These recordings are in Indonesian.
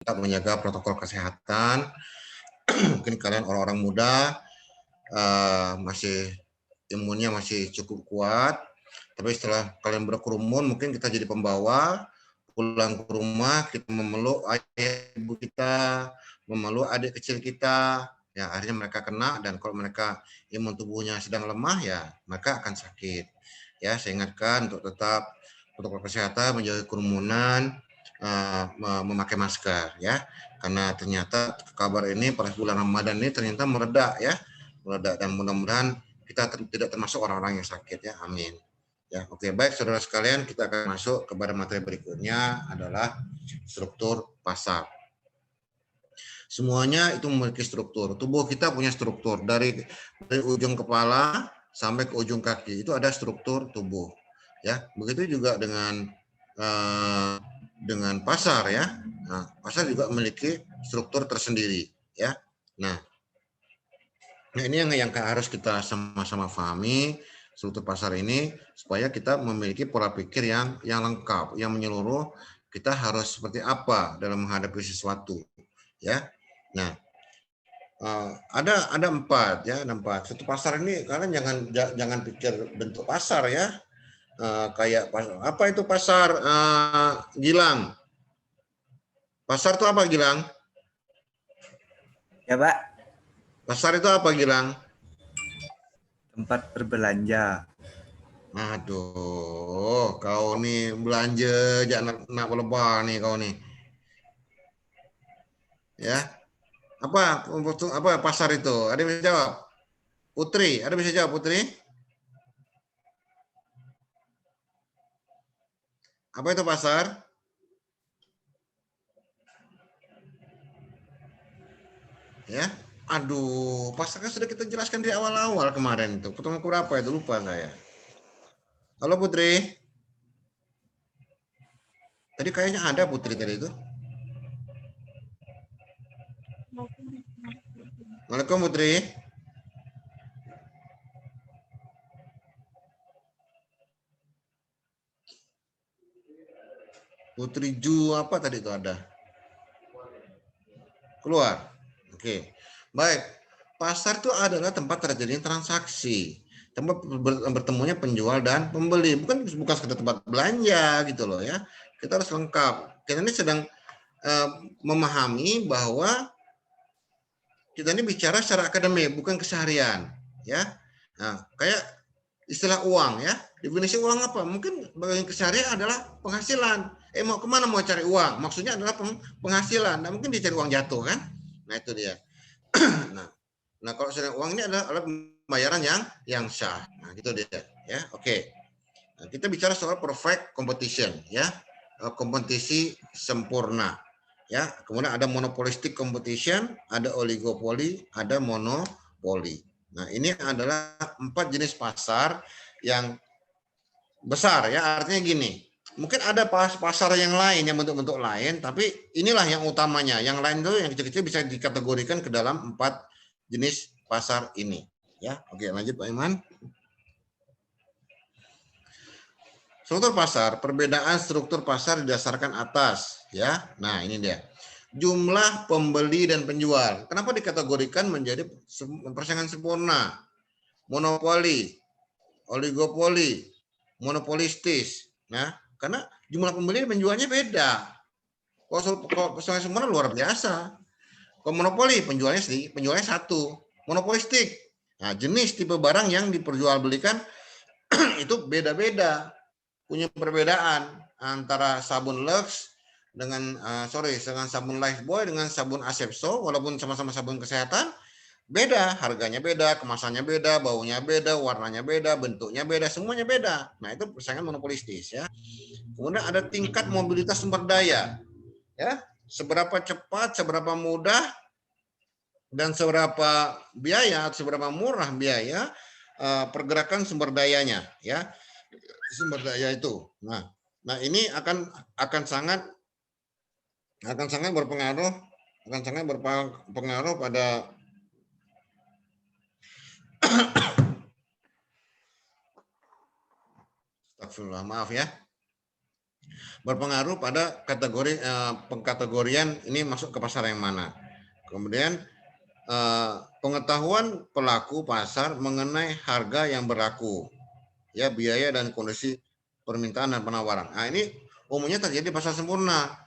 tetap menjaga protokol kesehatan. Mungkin kalian orang-orang muda masih imunnya masih cukup kuat, tapi setelah kalian berkerumun mungkin kita jadi pembawa, pulang ke rumah kita memeluk ayah ibu kita, memeluk adik kecil kita, ya akhirnya mereka kena, dan kalau mereka imun tubuhnya sedang lemah ya maka akan sakit. Ya, saya ingatkan untuk tetap protokol kesehatan, menjauhi kerumunan, memakai masker ya, karena ternyata kabar ini pada bulan Ramadan ini ternyata meredak ya, meredak, dan mudah-mudahan kita tidak termasuk orang-orang yang sakit ya, amin. Ya, oke, baik saudara sekalian, kita akan masuk kepada materi berikutnya adalah struktur pasar. Semuanya itu memiliki struktur. Tubuh kita punya struktur dari ujung kepala sampai ke ujung kaki, itu ada struktur tubuh. Ya, begitu juga dengan pasar ya. Nah, pasar juga memiliki struktur tersendiri ya. Nah, ini yang harus kita sama-sama pahami, struktur pasar ini, supaya kita memiliki pola pikir yang lengkap, yang menyeluruh. Kita harus seperti apa dalam menghadapi sesuatu ya. Nah, ada empat ya, ada empat. Satu pasar ini kalian jangan pikir bentuk pasar ya, kayak apa itu pasar, Gilang? Pasar itu apa, Gilang? Ya, Pak. Pasar itu apa, Gilang? Tempat berbelanja. Aduh, kau nih belanja jangan nak lebar nih kau nih. Ya, apa pasar itu? Ada yang bisa jawab? Putri, ada bisa jawab Putri? Apa itu pasar? Ya, aduh, pasar kan sudah kita jelaskan di awal-awal kemarin itu. Pertemuan berapa itu, lupa saya. Halo Putri. Tadi kayaknya ada Putri tadi itu. Waalaikumsalam Putri. Putri Ju apa tadi itu ada? Keluar. Oke. Baik. Pasar itu adalah tempat terjadinya transaksi. Tempat bertemunya penjual dan pembeli. Bukan sekedar tempat belanja gitu loh ya. Kita harus lengkap. Kita ini sedang memahami bahwa kita ini bicara secara akademik, bukan keseharian ya. Nah, kayak istilah uang ya, definisi uang apa? Mungkin bagian keseharian adalah penghasilan. Mau kemana mau cari uang? Maksudnya adalah penghasilan. Nah, mungkin dicari uang jatuh kan? Nah itu dia. nah kalau sudah uang ini adalah pembayaran yang sah. Nah gitu dia ya. Oke. Nah, kita bicara soal perfect competition ya, kompetisi sempurna ya. Kemudian ada monopolistic competition, ada oligopoli, ada monopoli. Nah ini adalah 4 jenis pasar yang besar ya. Artinya gini, mungkin ada pasar yang lain yang bentuk-bentuk lain, tapi inilah yang utamanya. Yang lain itu yang kecil-kecil bisa dikategorikan ke dalam 4 jenis pasar ini ya. Oke, lanjut Pak Iman. Struktur pasar, perbedaan struktur pasar didasarkan atas ya. Nah, ini dia. Jumlah pembeli dan penjual. Kenapa dikategorikan menjadi persaingan sempurna, monopoli, oligopoli, monopolistis. Nah, karena jumlah pembeli dan penjualnya beda. Kalau persaingan sempurna luar biasa. Kalau monopoli penjualnya satu. Monopolistik. Nah, jenis tipe barang yang diperjualbelikan itu beda-beda, punya perbedaan antara sabun Lux dengan dengan sabun Lifebuoy dengan sabun Asepso, walaupun sama-sama sabun kesehatan, beda, harganya beda, kemasannya beda, baunya beda, warnanya beda, bentuknya beda, semuanya beda. Nah, itu persaingan monopolistis ya. Kemudian ada tingkat mobilitas sumber daya. Ya, seberapa cepat, seberapa mudah dan seberapa biaya, seberapa murah biaya pergerakan sumber dayanya ya. Sumber daya itu. Nah ini akan sangat berpengaruh pada astagfirullah, maaf ya. Berpengaruh pada kategori pengkategorian ini masuk ke pasar yang mana. Kemudian pengetahuan pelaku pasar mengenai harga yang berlaku, ya, biaya dan kondisi permintaan dan penawaran. Nah, ini umumnya terjadi pasar sempurna.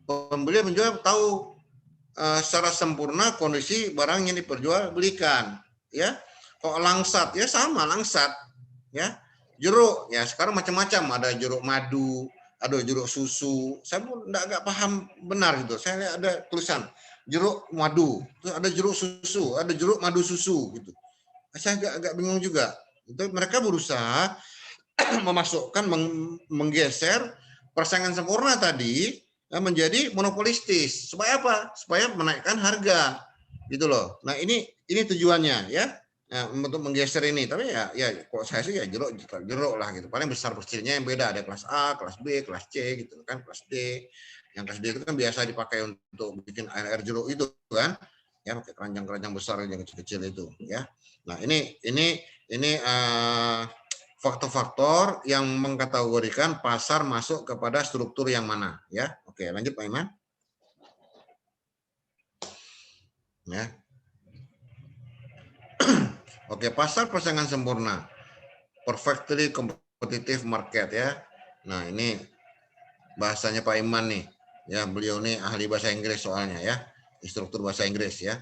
Pembeli dan penjual tahu secara sempurna kondisi barang yang diperjualbelikan, ya. Kok langsat, ya sama langsat, ya. Jeruk, ya sekarang macam-macam, ada jeruk madu, ada jeruk susu. Saya pun enggak paham benar gitu. Saya lihat ada tulisan jeruk madu, terus ada jeruk susu, ada jeruk madu susu gitu. Saya agak bingung juga. Itu mereka berusaha memasukkan, menggeser persaingan sempurna tadi menjadi monopolistis. Supaya apa? Supaya menaikkan harga, gitu loh. Nah, ini tujuannya, ya. Nah, untuk menggeser ini, tapi ya kok saya sih ya jeruk lah gitu. Paling besar kecilnya yang beda, ada kelas A, kelas B, kelas C gitu kan, kelas D. Yang kelas D itu kan biasa dipakai untuk bikin air jeruk itu kan, ya pakai keranjang-keranjang besar yang kecil-kecil itu, ya. Nah, ini faktor-faktor yang mengkategorikan pasar masuk kepada struktur yang mana, ya. Oke, lanjut Pak Iman. Ya. Oke, pasar persaingan sempurna. Perfectly competitive market, ya. Nah, ini bahasanya Pak Iman nih. Ya, beliau nih ahli bahasa Inggris soalnya, ya. Instruktur bahasa Inggris, ya.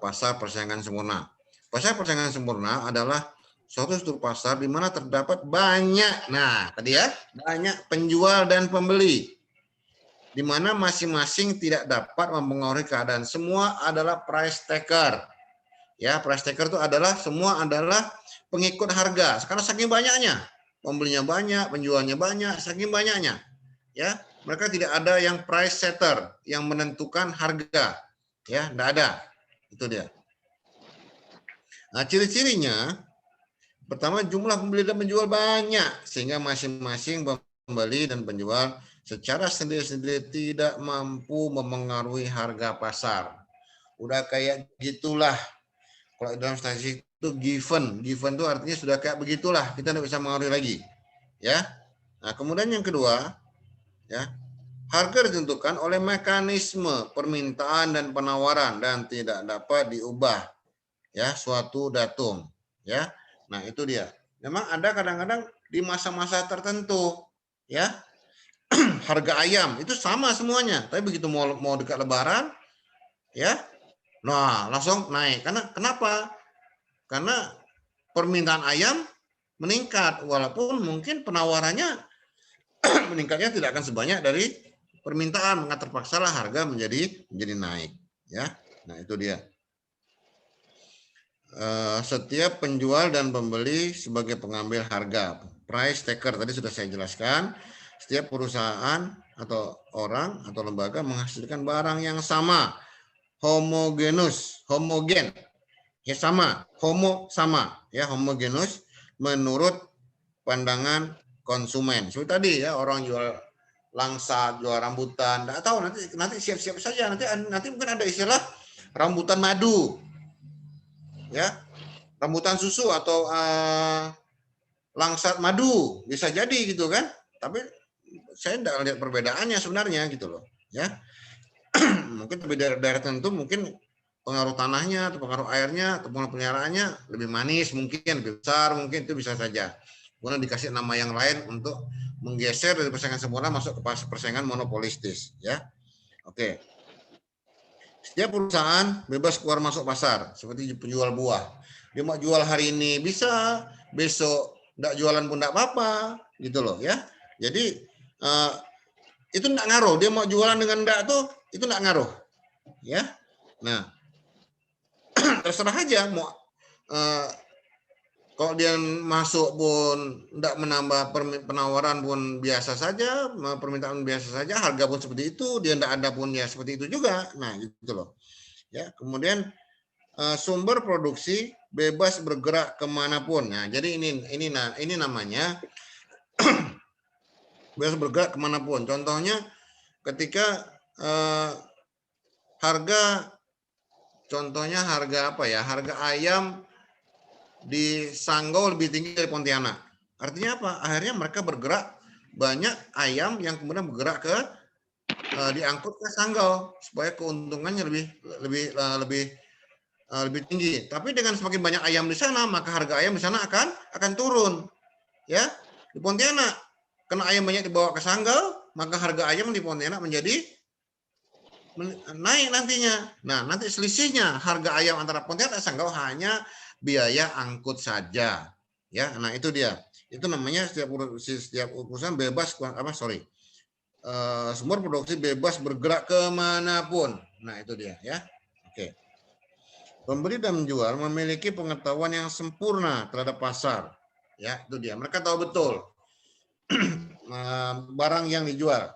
Pasar persaingan sempurna. Pasar persaingan sempurna adalah suatu struktur pasar di mana terdapat banyak, nah tadi ya, banyak penjual dan pembeli, di mana masing-masing tidak dapat mempengaruhi keadaan. Semua adalah price taker. Ya, price taker itu adalah semua adalah pengikut harga. Karena saking banyaknya, pembelinya banyak, penjualnya banyak, saking banyaknya, ya, mereka tidak ada yang price setter yang menentukan harga, ya, tidak ada. Itu dia. Nah, ciri-cirinya pertama, jumlah pembeli dan penjual banyak sehingga masing-masing pembeli dan penjual secara sendiri-sendiri tidak mampu memengaruhi harga pasar. Udah kayak gitulah. Kalau dalam statistik itu given itu artinya sudah kayak begitulah, kita tidak bisa mengaruhi lagi, ya. Nah, kemudian yang kedua, ya, harga ditentukan oleh mekanisme permintaan dan penawaran dan tidak dapat diubah, ya, suatu datum, ya. Nah, itu dia. Memang ada kadang-kadang di masa-masa tertentu, ya, harga ayam itu sama semuanya, tapi begitu mau dekat Lebaran, ya, nah langsung naik. Karena kenapa? Karena permintaan ayam meningkat, walaupun mungkin penawarannya meningkatnya tidak akan sebanyak dari permintaan, maka terpaksalah harga menjadi naik, ya. Nah, itu dia. Setiap penjual dan pembeli sebagai pengambil harga, price taker tadi sudah saya jelaskan. Setiap perusahaan atau orang atau lembaga menghasilkan barang yang sama, homogen, ya sama, sama, ya, homogenus menurut pandangan konsumen. Seperti tadi, ya, orang jual langsat, jual rambutan, nggak tahu, nanti siap-siap saja, nanti mungkin ada istilah rambutan madu, ya, rambutan susu atau langsat madu, bisa jadi gitu kan. Tapi saya tidak lihat perbedaannya sebenarnya gitu loh, ya. Mungkin lebih daerah tertentu mungkin pengaruh tanahnya atau pengaruh airnya atau pengaruh pemeliharaannya lebih manis, mungkin lebih besar, mungkin itu bisa saja. Kemudian dikasih nama yang lain untuk menggeser dari persaingan sempurna masuk ke persaingan monopolistis, ya. Oke. Setiap perusahaan bebas keluar masuk pasar, seperti penjual buah. Dia mau jual hari ini bisa, besok enggak jualan pun enggak apa-apa, gitu loh, ya. Jadi itu enggak ngaruh, dia mau jualan dengan enggak tuh, itu enggak ngaruh, ya. Nah, terserah aja mau kalau dia masuk pun enggak menambah penawaran pun biasa saja, permintaan biasa saja, harga pun seperti itu, dia enggak ada pun ya seperti itu juga. Nah, gitu loh. Ya, kemudian sumber produksi bebas bergerak kemanapun. Nah, jadi ini namanya bebas bergerak kemanapun. Contohnya ketika harga apa ya? Harga ayam di Sanggau lebih tinggi dari Pontianak. Artinya apa? Akhirnya mereka bergerak banyak ayam yang kemudian bergerak ke diangkut ke Sanggau supaya keuntungannya lebih tinggi. Tapi dengan semakin banyak ayam di sana, maka harga ayam di sana akan turun. Ya, di Pontianak karena ayam banyak dibawa ke Sanggau, maka harga ayam di Pontianak menjadi naik nantinya. Nah, nanti selisihnya harga ayam antara Pontianak dan Sanggau hanya biaya angkut saja. Ya, nah itu dia. Itu namanya setiap urusan bebas sumber produksi bebas bergerak kemanapun. Nah itu dia ya. Oke. Pembeli dan menjual memiliki pengetahuan yang sempurna terhadap pasar. Ya itu dia. Mereka tahu betul barang yang dijual.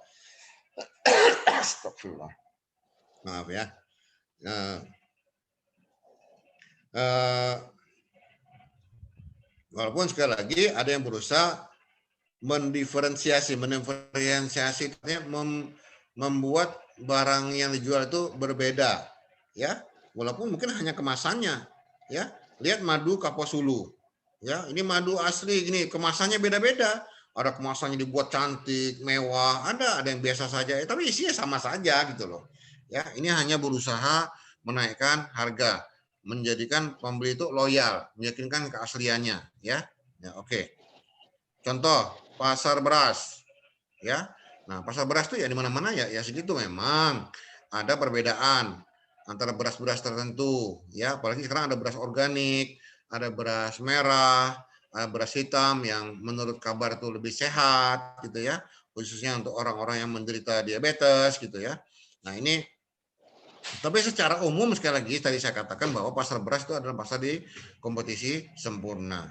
Astagfirullah. Maaf ya. Walaupun sekali lagi ada yang berusaha mendiferensiasi membuat barang yang dijual itu berbeda, ya. Walaupun mungkin hanya kemasannya, ya. Lihat madu Kaposulu, ya. Ini madu asli, gini kemasannya beda-beda. Ada kemasannya dibuat cantik, mewah, ada yang biasa saja, tapi isinya sama saja gitu loh. Ya, ini hanya berusaha menaikkan harga, menjadikan pembeli itu loyal, meyakinkan keasliannya, ya. Ya, oke. Contoh pasar beras, ya. Nah, pasar beras itu ya di mana-mana ya segitu memang ada perbedaan antara beras-beras tertentu, ya. Apalagi sekarang ada beras organik, ada beras merah, ada beras hitam yang menurut kabar itu lebih sehat, gitu ya. Khususnya untuk orang-orang yang menderita diabetes, gitu ya. Nah, ini tapi secara umum sekali lagi tadi saya katakan bahwa pasar beras itu adalah pasar di kompetisi sempurna.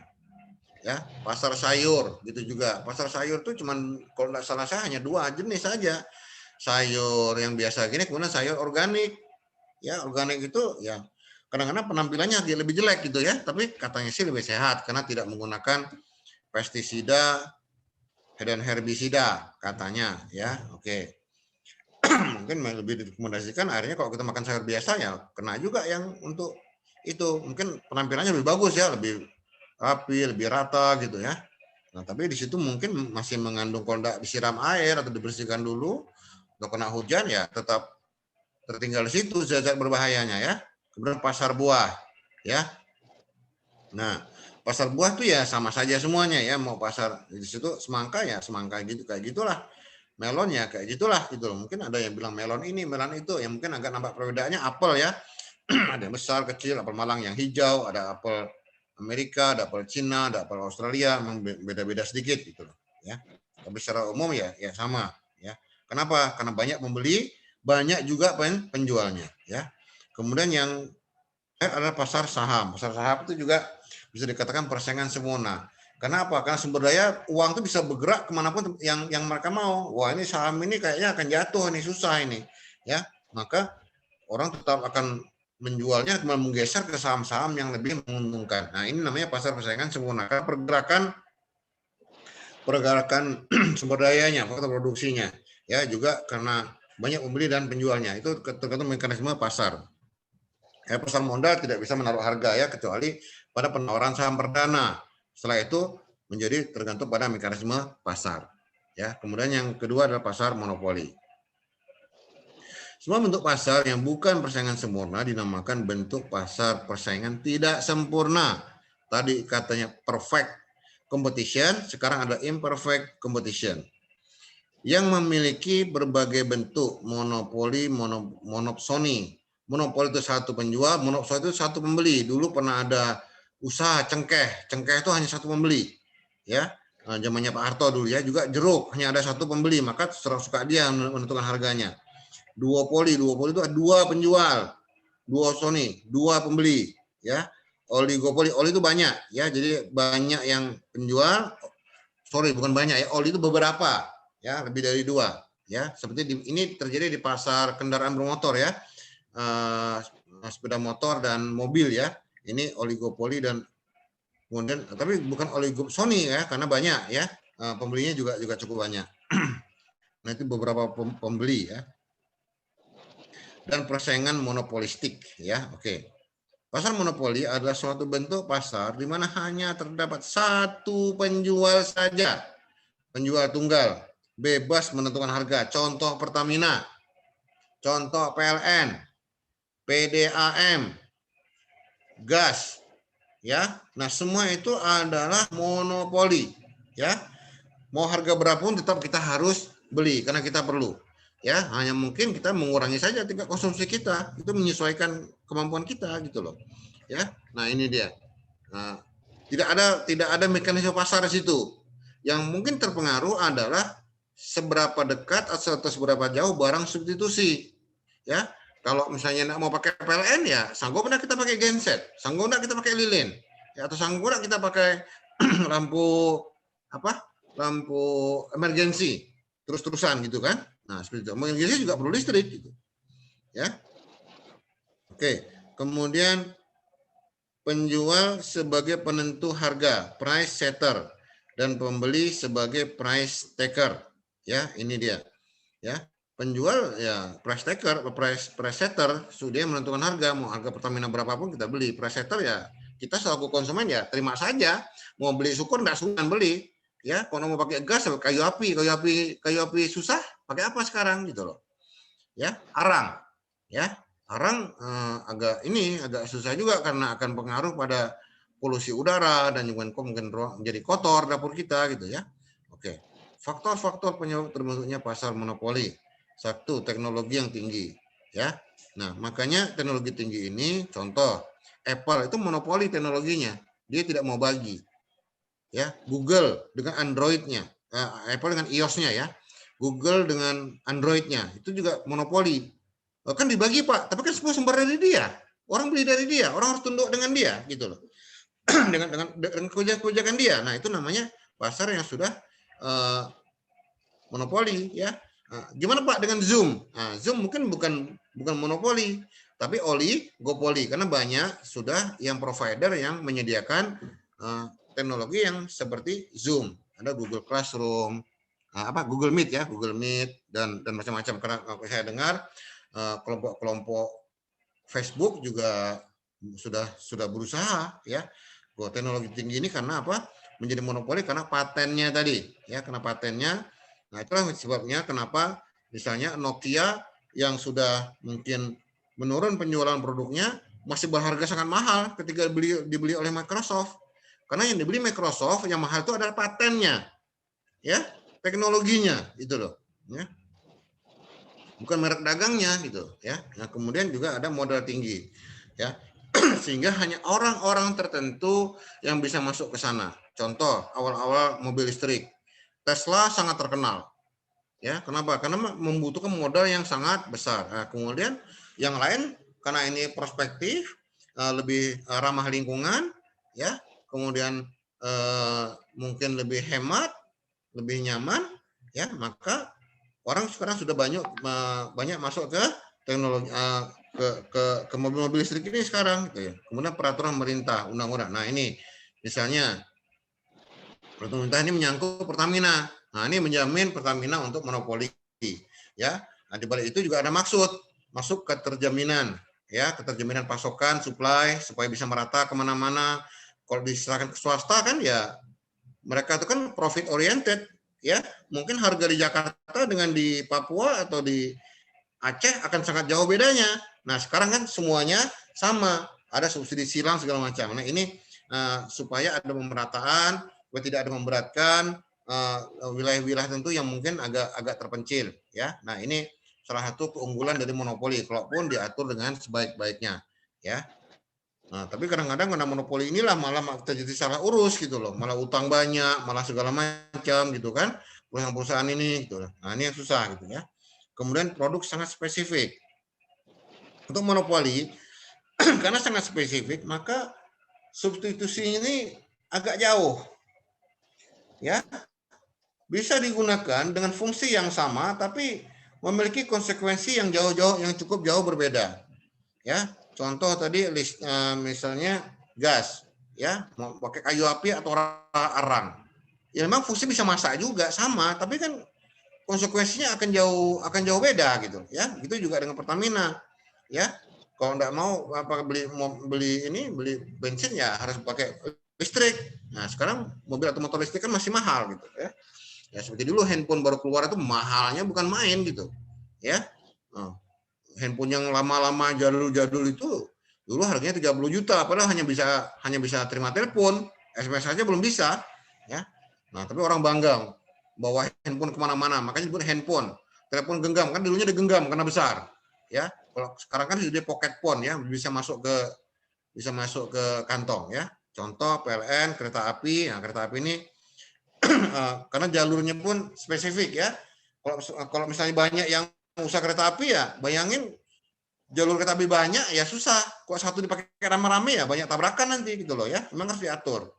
Ya, pasar sayur gitu juga. Pasar sayur tuh cuman kalau nggak salah saya hanya 2 jenis saja. Sayur yang biasa gini, kemudian sayur organik. Ya, organik itu ya kadang-kadang penampilannya dia lebih jelek gitu ya, tapi katanya sih lebih sehat karena tidak menggunakan pestisida dan herbisida katanya ya. Oke. Mungkin lebih direkomendasikan akhirnya kalau kita makan sayur biasa ya kena juga yang untuk itu. Mungkin penampilannya lebih bagus ya, lebih rapi, lebih rata gitu ya. Nah, tapi di situ mungkin masih mengandung kalau tidak disiram air atau dibersihkan dulu, atau kena hujan ya tetap tertinggal di situ zat-zat berbahayanya ya. Kemudian pasar buah ya. Nah, pasar buah tuh ya sama saja semuanya ya, mau pasar di situ semangka ya semangka gitu kayak gitulah. Melon ya kayak gitulah gitu loh. Mungkin ada yang bilang melon ini, melon itu, yang mungkin agak nampak perbedaannya apel ya. Ada yang besar, kecil, apel Malang yang hijau, ada apel Amerika, ada apel Cina, ada apel Australia, memang beda-beda sedikit gitu loh, ya. Tapi secara umum ya sama, ya. Kenapa? Karena banyak pembeli, banyak juga penjualnya, ya. Kemudian yang adalah pasar saham. Pasar saham itu juga bisa dikatakan persaingan sempurna. Kenapa? Karena sumber daya uang itu bisa bergerak kemanapun yang mereka mau. Wah ini saham ini kayaknya akan jatuh, ini susah ini, ya. Maka orang tetap akan menjualnya kemudian menggeser ke saham-saham yang lebih menguntungkan. Nah, ini namanya pasar persaingan sempurna. Karena pergerakan sumber dayanya, faktor produksinya, ya juga karena banyak pembeli dan penjualnya. Itu tergantung mekanisme pasar. Pasar modal tidak bisa menaruh harga ya kecuali pada penawaran saham perdana. Setelah itu menjadi tergantung pada mekanisme pasar. Ya, kemudian yang kedua adalah pasar monopoli. Semua bentuk pasar yang bukan persaingan sempurna dinamakan bentuk pasar persaingan tidak sempurna. Tadi katanya perfect competition, sekarang ada imperfect competition. Yang memiliki berbagai bentuk monopoli, monopsoni. Monopoli itu satu penjual, monopsoni itu satu pembeli. Dulu pernah ada usaha cengkeh. Cengkeh itu hanya satu pembeli. Ya, zamannya Pak Harto dulu ya, juga jeruk hanya ada satu pembeli, maka suka dia menentukan harganya. Duopoli itu ada 2 penjual, duopolio, 2 pembeli, ya. Oligopoli, oli itu banyak, ya. Jadi banyak yang penjual, bukan banyak ya, oli itu beberapa, ya, lebih dari 2, ya. Seperti ini terjadi di pasar kendaraan bermotor ya, sepeda motor dan mobil ya. Ini oligopoli dan kemudian, tapi bukan oligopsoni ya, karena banyak ya, pembelinya juga cukup banyak. Nah itu beberapa pembeli ya. Dan persaingan monopolistik ya. Oke. Pasar monopoli adalah suatu bentuk pasar di mana hanya terdapat satu penjual saja penjual tunggal, bebas menentukan harga. Contoh Pertamina, contoh PLN, PDAM, gas, ya. Nah, semua itu adalah monopoli, ya. Mau harga berapapun tetap kita harus beli karena kita perlu. Ya, hanya mungkin kita mengurangi saja tingkat konsumsi kita, itu menyesuaikan kemampuan kita gitu loh. Ya. Nah, ini dia. Nah, tidak ada mekanisme pasar di situ. Yang mungkin terpengaruh adalah seberapa dekat atau seberapa jauh barang substitusi. Ya, kalau misalnya mau pakai PLN ya sanggup nggak kita pakai genset, sanggup nggak kita pakai lilin, ya, atau sanggup nggak kita pakai lampu apa? Lampu emergensi terus-terusan gitu kan? Nah, seperti itu. Emergensi juga perlu listrik gitu. Ya. Oke, kemudian penjual sebagai penentu harga, price setter, dan pembeli sebagai price taker. Ya, ini dia. Ya, penjual ya price taker, price setter, dia menentukan harga, mau harga Pertamina berapapun kita beli. Price setter ya kita selaku konsumen ya terima saja. Mau beli syukur nggak suka beli. Ya, kalau mau pakai gas, kayu api susah, pakai apa sekarang gitu loh. Ya, arang. Ya, arang agak susah juga karena akan pengaruh pada polusi udara dan juga mungkin menjadi kotor dapur kita gitu ya. Oke. Faktor-faktor penyebab terbentuknya pasar monopoli. Satu, teknologi yang tinggi, ya. Nah, makanya teknologi tinggi ini contoh Apple itu monopoli teknologinya. Dia tidak mau bagi. Ya, Google dengan Android-nya, Apple dengan iOS-nya ya. Google dengan Android-nya itu juga monopoli. Kan dibagi Pak, tapi kan semua sumber dari dia. Orang beli dari dia, orang harus tunduk dengan dia gitu loh. dengan kebijakan dia. Nah, itu namanya pasar yang sudah monopoli ya. Nah, gimana Pak dengan Zoom? Nah, Zoom mungkin bukan monopoli, tapi oligopoli karena banyak sudah yang provider yang menyediakan teknologi yang seperti Zoom. Ada Google Classroom, Google Meet ya, Google Meet dan macam-macam. Karena saya dengar kelompok-kelompok Facebook juga sudah berusaha ya bahwa teknologi tinggi ini karena apa? Menjadi monopoli karena patennya tadi ya, karena patennya. Nah, itulah sebabnya kenapa misalnya Nokia yang sudah mungkin menurun penjualan produknya masih berharga sangat mahal ketika dibeli oleh Microsoft. Karena yang dibeli Microsoft yang mahal itu adalah patennya. Ya, teknologinya itu loh, ya. Bukan merek dagangnya gitu, ya. Nah, kemudian juga ada modal tinggi. Ya. Sehingga hanya orang-orang tertentu yang bisa masuk ke sana. Contoh, awal-awal mobil listrik. Tesla sangat terkenal. Ya, kenapa? Karena membutuhkan modal yang sangat besar. Nah, kemudian yang lain karena ini prospektif, lebih ramah lingkungan, ya. Kemudian mungkin lebih hemat, lebih nyaman, ya, maka orang sekarang sudah banyak masuk ke teknologi ke mobil-mobil listrik ini sekarang gitu ya. Kemudian peraturan pemerintah, undang-undang. Nah, ini misalnya pemerintah ini menyangkut Pertamina. Nah, ini menjamin Pertamina untuk monopoli, ya. Nah, di balik itu juga ada masuk keterjaminan, ya, keterjaminan pasokan, supply supaya bisa merata kemana-mana. Kalau diserahkan ke swasta kan ya mereka itu kan profit oriented, ya. Mungkin harga di Jakarta dengan di Papua atau di Aceh akan sangat jauh bedanya. Nah, sekarang kan semuanya sama, ada subsidi silang segala macam. Nah, ini supaya ada pemerataan, supaya tidak ada memberatkan wilayah-wilayah tentu yang mungkin agak terpencil, ya. Nah, ini salah satu keunggulan dari monopoli, kalaupun diatur dengan sebaik-baiknya, ya. Nah, tapi kadang-kadang karena monopoli inilah malah terjadi salah urus gitu loh, malah utang banyak, malah segala macam gitu kan, perusahaan-perusahaan ini gitu. Nah, ini yang susah gitu ya. Kemudian produk sangat spesifik. Untuk monopoli karena sangat spesifik, maka substitusi ini agak jauh. Ya, bisa digunakan dengan fungsi yang sama tapi memiliki konsekuensi yang cukup jauh berbeda. Ya, contoh tadi misalnya gas, ya, mau pakai kayu api atau arang. Ya memang fungsi bisa masak juga sama, tapi kan konsekuensinya akan jauh beda gitu, ya. Gitu juga dengan Pertamina, ya. Kalau enggak mau beli bensin ya harus pakai listrik. Nah, sekarang mobil atau motor listrik kan masih mahal gitu, ya. Ya seperti dulu handphone baru keluar itu mahalnya bukan main gitu. Ya. Nah, handphone yang lama-lama jadul-jadul itu dulu harganya 30 juta padahal hanya bisa terima telepon, SMS saja belum bisa, ya. Nah, tapi orang bangga bawa handphone kemana-mana, makanya disebut handphone. Telepon genggam kan dulunya digenggam karena besar, ya. Kalau sekarang kan sudah pocket phone ya, bisa masuk ke kantong ya. Contoh PLN, kereta api. Nah, kereta api ini karena jalurnya pun spesifik ya. Kalau misalnya banyak yang usaha kereta api ya, bayangin jalur kereta api banyak ya susah. Kok satu dipakai rame-rame ya banyak tabrakan nanti gitu loh ya. Memang harus diatur.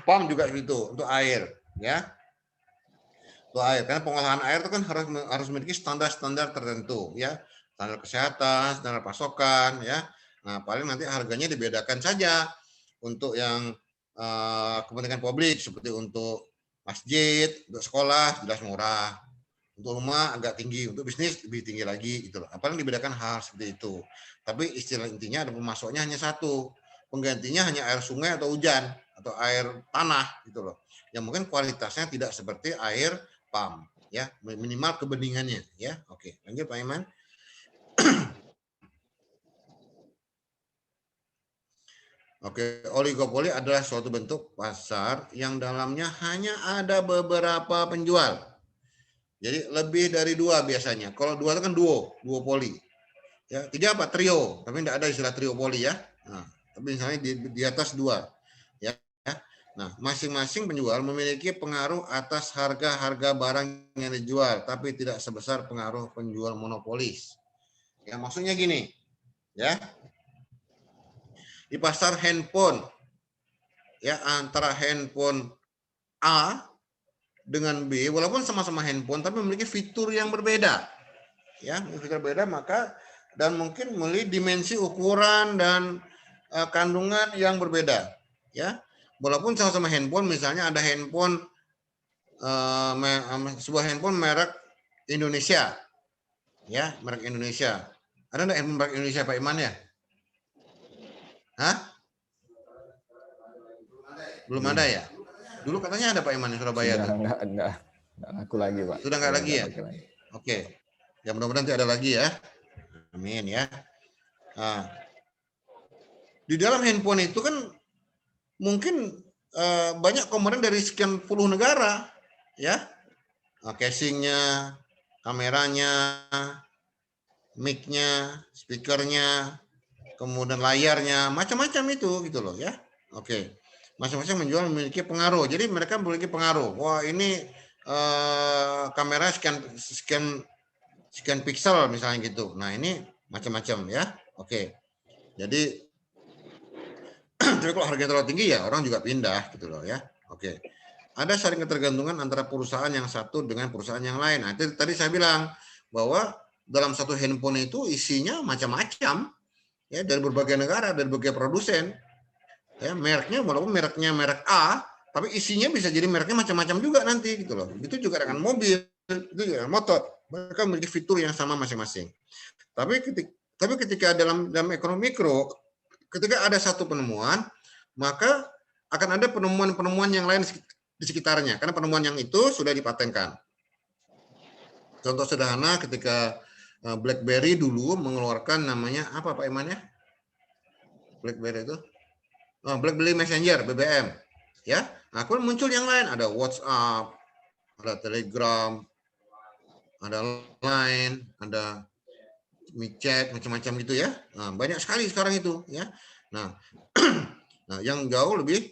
PAM juga gitu untuk air ya. Untuk air karena pengolahan air itu kan harus memiliki standar-standar tertentu ya. Standar kesehatan, standar pasokan ya. Nah, paling nanti harganya dibedakan saja untuk yang kepentingan publik seperti untuk masjid, untuk sekolah jelas murah. Untuk rumah agak tinggi, untuk bisnis lebih tinggi lagi gitu loh. Apalagi dibedakan hal seperti itu. Tapi istilah intinya ada pemasoknya hanya satu. Penggantinya hanya air sungai atau hujan atau air tanah gitu loh. Yang mungkin kualitasnya tidak seperti air PAM ya, minimal kebeningannya ya. Oke, lanjut Pak Iman. Oke, oligopoli adalah suatu bentuk pasar yang dalamnya hanya ada beberapa penjual. Jadi lebih dari dua biasanya. Kalau dua itu kan duopoli. Ya, tiga apa? Trio. Tapi tidak ada istilah trio poli ya. Nah, tapi misalnya di atas dua. Ya. Nah, masing-masing penjual memiliki pengaruh atas harga-harga barang yang dijual, tapi tidak sebesar pengaruh penjual monopolis. Ya, maksudnya gini, ya. Di pasar handphone, ya antara handphone A dengan B, walaupun sama-sama handphone, tapi memiliki fitur yang berbeda. Ya, fitur berbeda, maka dan mungkin memiliki dimensi ukuran dan kandungan yang berbeda. Ya, walaupun sama-sama handphone, misalnya ada handphone sebuah handphone merek Indonesia, ya merek Indonesia. Ada nggak handphone merek Indonesia Pak Iman ya? Hah? Belum ada ya? Dulu katanya ada Pak Iman di Surabaya Sudah tuh. Enggak laku lagi Pak. Sudah nggak lagi ya? Oke. Ya mudah-mudahan nanti ada lagi ya. Amin ya. Nah, di dalam handphone itu kan mungkin banyak komponen dari sekian puluh negara, ya. Casingnya, kameranya, mic-nya, speakernya, kemudian layarnya, macam-macam itu gitu loh ya. Oke. Masing-masing menjual memiliki pengaruh. Jadi mereka memiliki pengaruh. Wah, ini kamera sekian pixel misalnya gitu. Nah, ini macam-macam ya. Oke. Jadi tapi kalau harganya terlalu tinggi ya orang juga pindah gitu loh ya. Oke. Ada saling ketergantungan antara perusahaan yang satu dengan perusahaan yang lain. Nah, itu tadi saya bilang bahwa dalam satu handphone itu isinya macam-macam ya dari berbagai negara, dari berbagai produsen. Ya, mereknya walaupun mereknya merek A, tapi isinya bisa jadi mereknya macam-macam juga nanti gitu loh. Itu juga dengan mobil, itu juga dengan motor. Mereka memiliki fitur yang sama masing-masing. Tapi ketika dalam ekonomi mikro, ketika ada satu penemuan, maka akan ada penemuan-penemuan yang lain di sekitarnya, karena penemuan yang itu sudah dipatenkan. Contoh sederhana ketika BlackBerry dulu mengeluarkan namanya apa Pak Iman ya? BlackBerry itu? BlackBerry Messenger, BBM. Ya, nah, kemudian muncul yang lain, ada WhatsApp, ada Telegram, ada Line, ada WeChat, macam-macam gitu ya. Nah, banyak sekali sekarang itu ya. Nah, nah yang jauh lebih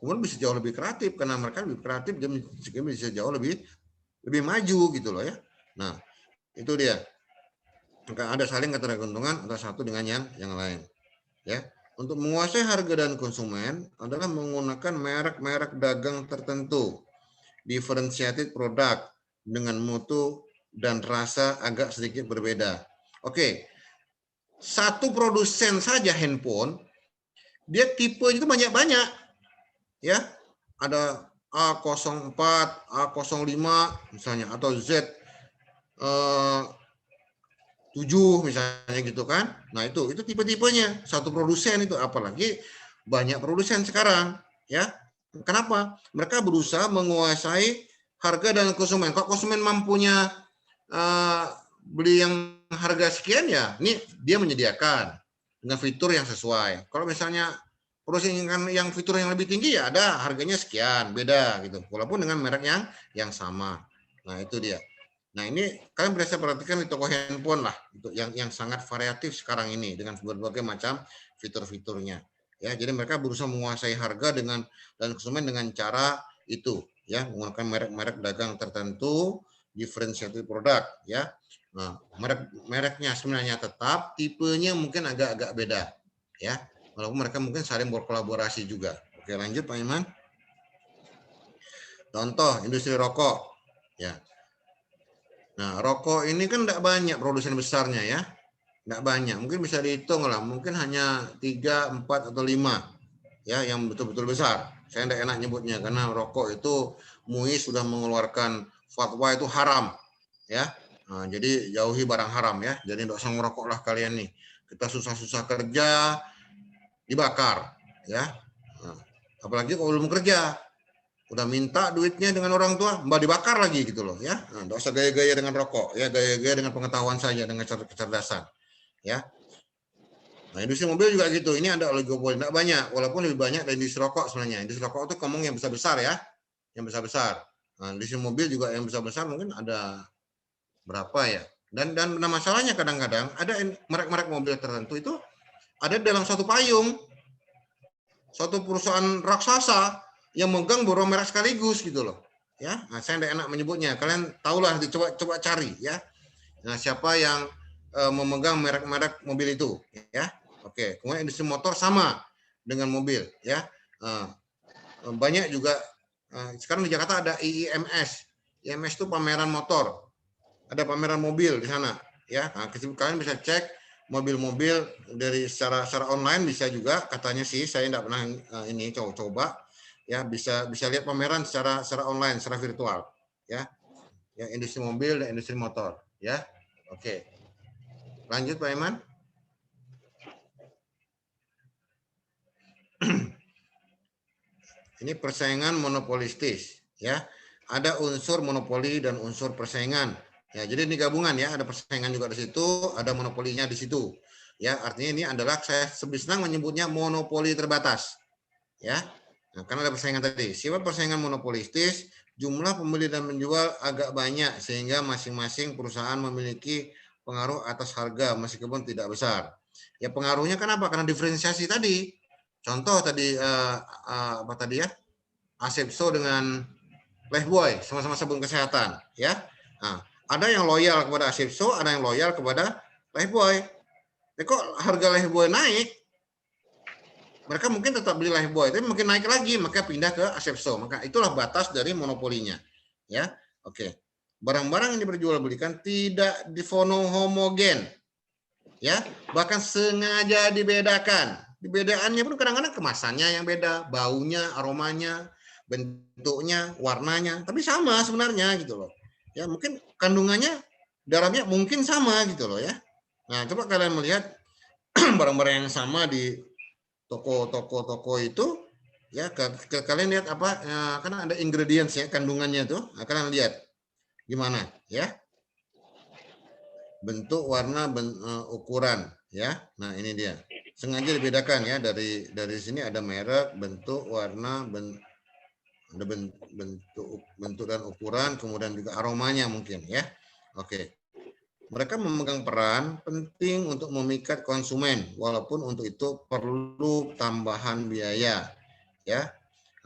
kemudian bisa jauh lebih kreatif karena mereka lebih kreatif dan bisa jauh lebih maju gitu loh ya. Nah, itu dia. Maka ada saling ketergantungan antara satu dengan yang lain. Ya. Untuk menguasai harga dan konsumen adalah menggunakan merek-merek dagang tertentu, differentiated product dengan mutu dan rasa agak sedikit berbeda. Oke, satu produsen saja handphone, dia tipe itu banyak-banyak, ya. Ada A04, A05 misalnya, atau Z 7 misalnya gitu kan. Nah, itu tipe-tipenya. Satu produsen itu, apalagi banyak produsen sekarang, ya. Kenapa? Mereka berusaha menguasai harga dan konsumen. Kalau konsumen mampunya beli yang harga sekian, ya ini dia menyediakan dengan fitur yang sesuai. Kalau misalnya produsen yang fitur yang lebih tinggi, ya ada harganya sekian, beda gitu. Walaupun dengan merek yang sama. Nah itu dia. Nah ini kalian bisa perhatikan di toko handphone lah, yang sangat variatif sekarang ini dengan berbagai macam fitur-fiturnya. Ya, jadi mereka berusaha menguasai harga dan konsumen dengan cara itu, ya, menggunakan merek-merek dagang tertentu, diferensiated produk, ya. Nah, mereknya sebenarnya tetap, tipenya mungkin agak-agak beda, ya. Walaupun mereka mungkin saling berkolaborasi juga. Oke, lanjut Pak Iman. Contoh industri rokok, ya. Nah, rokok ini kan tidak banyak produsen besarnya, ya. Nggak banyak, mungkin bisa dihitung lah, mungkin hanya 3, 4, atau 5, ya, yang betul-betul besar. Saya tidak enak nyebutnya karena rokok itu MUI sudah mengeluarkan fatwa itu haram, ya. Nah, jadi jauhi barang haram, ya. Jadi tidak usah merokok lah kalian nih. Kita susah-susah kerja dibakar, ya. Nah, apalagi kalau belum kerja, udah minta duitnya dengan orang tua, mbak dibakar lagi gitu loh, ya. Nah, tidak usah gaya-gaya dengan rokok, ya, gaya-gaya dengan pengetahuan saja, dengan kecerdasan, ya. Nah, industri mobil juga gitu. Ini ada oligopoli, tidak banyak, walaupun lebih banyak dari industri rokok sebenarnya. Industri rokok itu ngomong yang besar-besar, ya, yang besar-besar. Nah, industri mobil juga yang besar-besar mungkin ada berapa ya? Dan masalahnya kadang-kadang ada merek-merek mobil tertentu itu ada dalam satu payung, suatu perusahaan raksasa yang megang beberapa merek sekaligus gitu loh, ya. Nah, saya tidak enak menyebutnya. Kalian tahulah, coba cari, ya. Nah, siapa yang memegang merek-merek mobil itu, ya. Oke, kemudian industri motor sama dengan mobil, ya. Banyak juga sekarang di Jakarta ada IIMS. IIMS itu pameran motor. Ada pameran mobil di sana, ya. Nah, kalian bisa cek mobil-mobil dari secara online, bisa juga katanya sih, saya tidak pernah ini coba, ya, bisa lihat pameran secara online, secara virtual, ya. Ya, industri mobil dan industri motor, ya. Oke. Lanjut Pak Iman. Ini persaingan monopolistis, ya. Ada unsur monopoli dan unsur persaingan. Ya, jadi ini gabungan, ya. Ada persaingan juga di situ, ada monopolinya di situ. Ya, artinya ini adalah, saya lebih senang menyebutnya monopoli terbatas. Ya. Nah, karena ada persaingan tadi. Sifat persaingan monopolistis, jumlah pembeli dan penjual agak banyak sehingga masing-masing perusahaan memiliki pengaruh atas harga meskipun tidak besar. Ya, pengaruhnya kenapa? Karena diferensiasi tadi. Contoh tadi apa tadi ya? Asepso dengan Lifebuoy sama-sama sabun kesehatan, ya. Nah, ada yang loyal kepada Asepso, ada yang loyal kepada Lifebuoy. Kok harga Lifebuoy naik? Mereka mungkin tetap beli Lifebuoy, tapi mungkin naik lagi, maka pindah ke Asepso. Maka itulah batas dari monopolinya, ya. Oke. Barang-barang yang diperjualbelikan tidak homogen, ya. Bahkan sengaja dibedakan. Dibedaannya pun kadang-kadang kemasannya yang beda, baunya, aromanya, bentuknya, warnanya, tapi sama sebenarnya gitu loh. Ya, mungkin kandungannya dalamnya mungkin sama gitu loh, ya. Nah, coba kalian melihat barang-barang yang sama di toko itu, ya, kalian lihat apa, karena ada ingredients, ya, kandungannya tuh. Nah, kalian lihat gimana, ya. Bentuk, warna, ukuran, ya. Nah, ini dia. Sengaja dibedakan, ya, dari sini ada merek, bentuk, warna, ada bentuk dan ukuran, kemudian juga aromanya mungkin, ya. Oke. Mereka memegang peran penting untuk memikat konsumen, walaupun untuk itu perlu tambahan biaya, ya.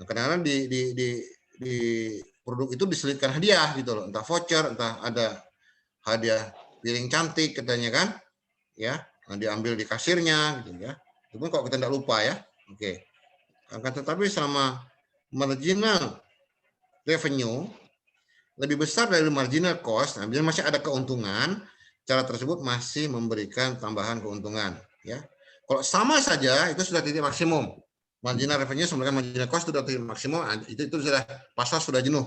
Nah, kadang-kadang di produk itu diselipkan hadiah gitu loh, entah voucher, entah ada hadiah piring cantik katanya kan, ya. Nah, diambil di kasirnya gitu, ya. Itu pun kalau kita tidak lupa, ya. Oke. Akan tetapi selama marginal revenue lebih besar dari marginal cost, nah, masih ada keuntungan, cara tersebut masih memberikan tambahan keuntungan, ya. Kalau sama saja itu sudah titik maksimum. Marginal revenue sama dengan marginal cost sudah titik maksimum, itu sudah pasar sudah jenuh,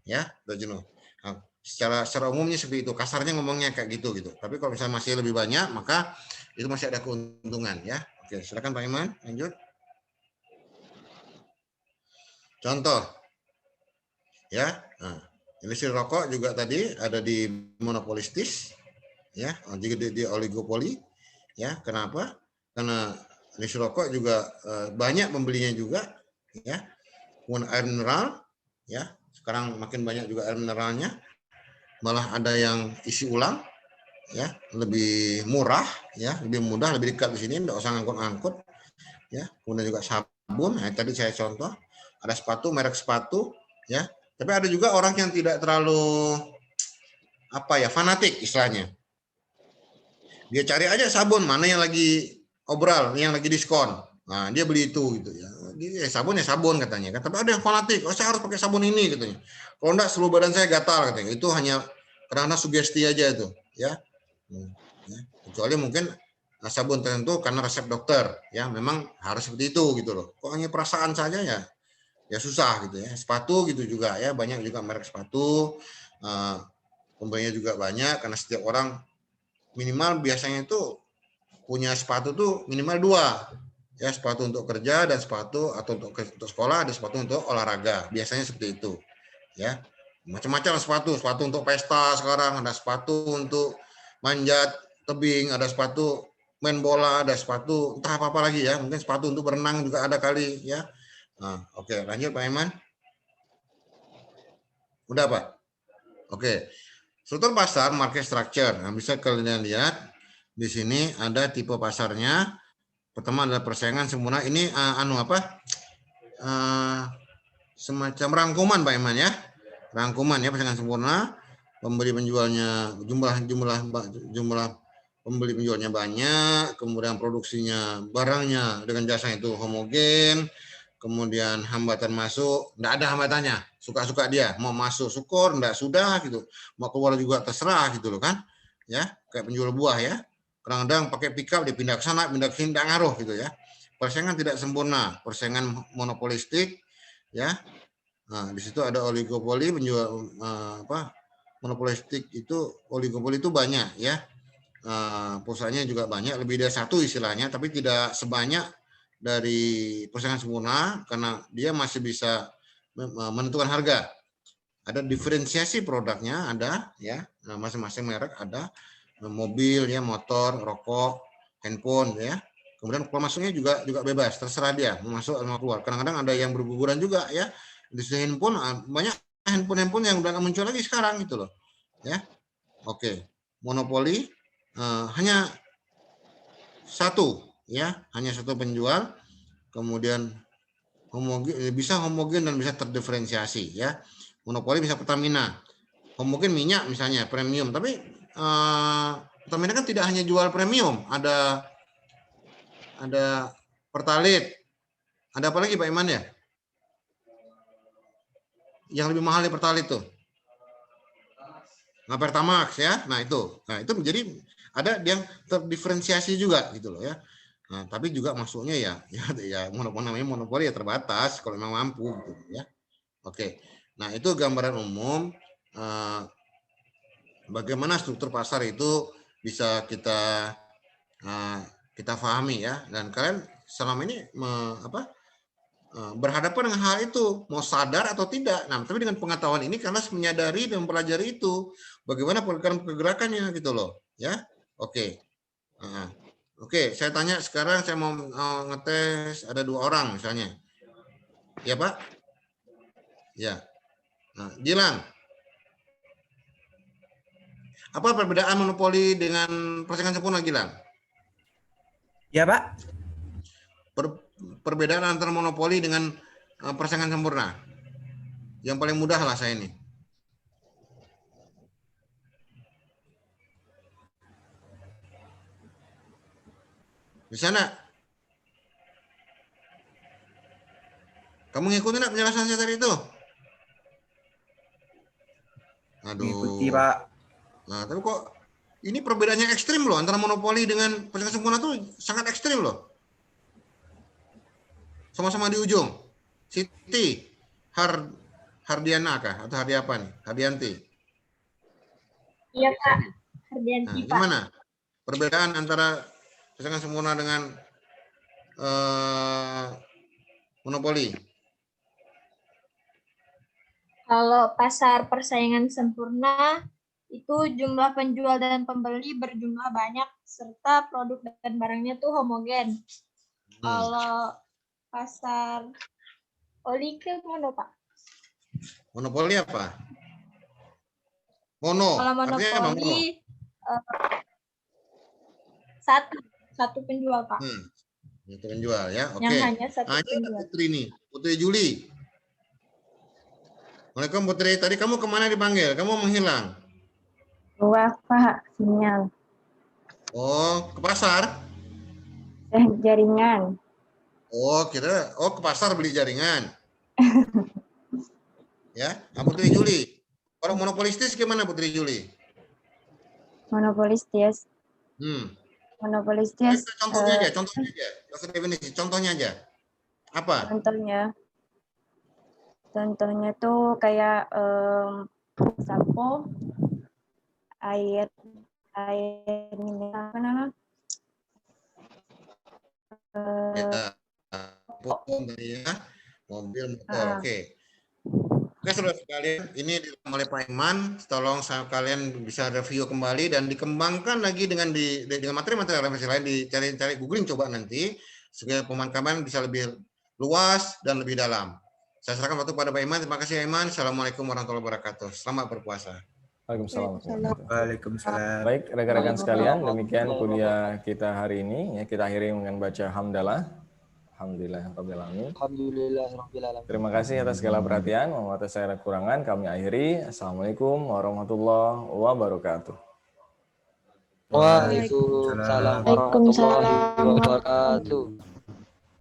ya, sudah jenuh. Nah, secara umumnya seperti itu, kasarnya ngomongnya kayak gitu. Tapi kalau misalnya masih lebih banyak, maka itu masih ada keuntungan, ya. Oke, silakan Pak Iman, lanjut. Contoh, ya. Nah, industri rokok juga tadi ada di monopolistis, ya, juga di oligopoli, ya. Kenapa? Karena industri rokok juga banyak pembelinya juga, ya. Kemudian air mineral, ya. Sekarang makin banyak juga air mineralnya, malah ada yang isi ulang, ya, lebih murah, ya, lebih mudah, lebih dekat di sini, tidak usah ngangkut-ngangkut, ya. Kemudian juga sabun, nah, tadi saya contoh, ada sepatu, merek sepatu, ya. Tapi ada juga orang yang tidak terlalu fanatik istilahnya. Dia cari aja sabun mana yang lagi obral, yang lagi diskon. Nah, dia beli itu gitu ya. Sabun ya sabun katanya kan. Tapi ada yang fanatik, oh saya harus pakai sabun ini katanya. Kalau enggak seluruh badan saya gatal katanya. Itu hanya karena sugesti aja itu, ya. Ya. Kecuali mungkin sabun tertentu karena resep dokter, ya memang harus seperti itu gitu loh. Kok hanya perasaan saja ya susah gitu ya. Sepatu gitu juga ya, banyak juga merek sepatu, pembelinya juga banyak karena setiap orang minimal biasanya itu punya sepatu tuh minimal 2, ya, sepatu untuk kerja dan sepatu atau untuk sekolah, ada sepatu untuk olahraga, biasanya seperti itu, ya. Macam-macam sepatu untuk pesta, sekarang ada sepatu untuk manjat tebing, ada sepatu main bola, ada sepatu entah apa lagi ya, mungkin sepatu untuk berenang juga ada kali ya. Nah, oke, lanjut Pak Iman. Udah Pak. Oke. Struktur pasar market structure. Nah, bisa kalian lihat di sini ada tipe pasarnya. Pertama adalah persaingan sempurna. Ini semacam rangkuman Pak Iman ya. Rangkuman ya, persaingan sempurna. Pembeli penjualnya jumlah pembeli penjualnya banyak, kemudian produksinya barangnya dengan jasa itu homogen, kemudian hambatan masuk, enggak ada hambatannya, suka-suka dia, mau masuk syukur, enggak sudah gitu, mau keluar juga terserah gitu loh kan, ya kayak penjual buah ya, kadang-kadang pakai pickup dipindah ke sana, pindah ke sini, enggak ngaruh gitu ya. Persaingan tidak sempurna, persaingan monopolistik, ya. Nah, di situ ada oligopoli, penjual monopolistik itu, oligopoli itu banyak ya. Perusahaannya juga banyak, lebih dari satu istilahnya, tapi tidak sebanyak dari persaingan sempurna karena dia masih bisa menentukan harga. Ada diferensiasi produknya, ada ya, masing-masing merek ada, mobil ya, motor, rokok, handphone ya. Kemudian keluar masuknya juga bebas, terserah dia mau masuk atau mau keluar. Kadang-kadang ada yang berguguran juga ya. Di handphone banyak handphone yang udah muncul lagi sekarang gitu loh. Ya. Oke. Monopoli hanya satu ya, hanya satu penjual, kemudian bisa homogen dan bisa terdiferensiasi ya. Monopoli bisa Pertamina, homogen minyak misalnya premium, tapi Pertamina kan tidak hanya jual premium, ada Pertalite, ada apa lagi Pak Iman ya? Yang lebih mahal di Pertalite tuh. Nah, Pertamax ya. Nah, itu menjadi ada yang terdiferensiasi juga gitu loh ya. Nah, tapi juga masuknya ya monopoli ya terbatas kalau memang mampu gitu ya. Oke. Nah, itu gambaran umum bagaimana struktur pasar itu bisa kita pahami ya, dan kalian selama ini berhadapan dengan hal itu, mau sadar atau tidak. Nah, tapi dengan pengetahuan ini karena menyadari dan mempelajari itu, bagaimana pergerakannya gitu loh, ya. Oke. Oke, saya tanya sekarang, saya mau ngetes, ada 2 orang misalnya. Ya, Pak? Ya. Nah, Gilang. Apa perbedaan monopoli dengan persaingan sempurna, Gilang? Ya, Pak. Perbedaan antara monopoli dengan persaingan sempurna. Yang paling mudah lah saya ini. Di sana. Kamu ngikutin nggak penjelasan saya tadi itu? Aduh. Mengikuti, Pak. Nah, tapi kok ini perbedaannya ekstrim loh, antara monopoli dengan persaingan sempurna tuh sangat ekstrim loh. Sama-sama di ujung. Siti Hardiana kah? Atau Hardi apa nih? Hardianti. Iya Pak, Hardianti Nah, Pak. gimana perbedaan antara persaingan sempurna dengan monopoli? Kalau pasar persaingan sempurna, itu jumlah penjual dan pembeli berjumlah banyak, serta produk dan barangnya tuh homogen. Kalau pasar olike mono, Pak. Monopoli apa? Mono. Kalau Artinya apa mono? monopoli, satu penjual, Pak. Itu penjual ya. Oke. Yang hanya satu Nah, ini ada penjual. Putri nih. Putri Juli. Waalaikumsalam Putri. Tadi kamu kemana dipanggil? Kamu menghilang. Luar, Pak, sinyal. Oh, ke pasar? Jaringan. Oh, ke pasar beli jaringan. Ya, nah, Putri Juli. Kalau monopolistis gimana Putri Juli? Monopolistis. Monopolistis. Contohnya aja. Langsung definisi. Contohnya aja. Apa? Contohnya tuh kayak sampo, air mineral, apa namanya? Mobil, motor. Oke. Oke, saudara sekalian, ini dilakukan oleh Pak Iman. Tolong kalian bisa review kembali dan dikembangkan lagi dengan materi-materi referensi lain, dicari googling coba nanti supaya pemakaman bisa lebih luas dan lebih dalam. Saya serahkan waktu pada Pak Iman. Terima kasih Iman. Assalamualaikum warahmatullahi wabarakatuh. Selamat berpuasa. Waalaikumsalam. Waalaikumsalam. Baik, rekan-rekan sekalian, demikian kuliah kita hari ini. Ya, kita akhiri dengan baca hamdalah. Alhamdulillahirrabbilalamin. Terima kasih atas segala perhatian. Mohon maaf atas segala kekurangan. Kami akhiri. Assalamualaikum warahmatullahi wabarakatuh. Waalaikumsalam warahmatullahi wabarakatuh.